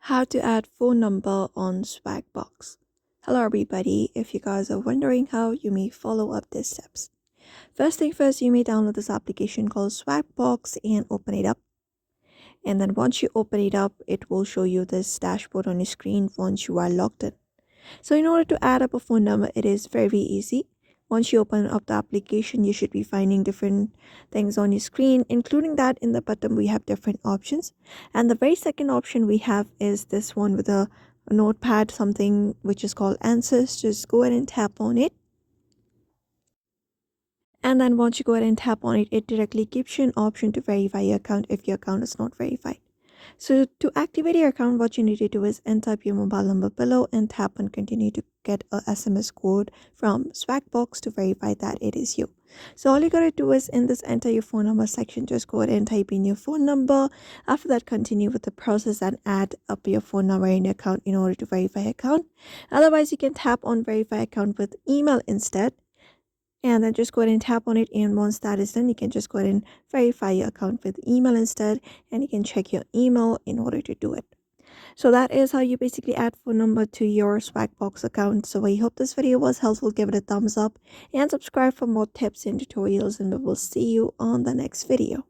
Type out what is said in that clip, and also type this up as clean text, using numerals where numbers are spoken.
How to add phone number on Swagbucks. Hello everybody, if you guys are wondering how, you may follow up these steps. First thing first, you may download this application called Swagbucks and open it up. And then once you open it up, it will show you this dashboard on your screen once you are logged in. So in order to add up a phone number, it is very easy. Once you open up the application, you should be finding different things on your screen, including that in the bottom we have different options. And the very second option we have is this one with a notepad, something which is called answers. Just go ahead and tap on it. And then once you go ahead and tap on it, it directly gives you an option to verify your account if your account is not verified. So to activate your account, what you need to do is enter up your mobile number below and tap on continue to get a SMS code from Swagbucks to verify that it is you. So all you gotta do is in this enter your phone number section, just go ahead and type in your phone number. After that, continue with the process and add up your phone number in your account in order to verify account. Otherwise, you can tap on verify account with email instead. And then just go ahead and tap on it, and once that is done, you can just go ahead and verify your account with email instead, and you can check your email in order to do it. So that is how you basically add phone number to your Swagbucks account. So I hope this video was helpful. Give it a thumbs up and subscribe for more tips and tutorials, and we will see you on the next video.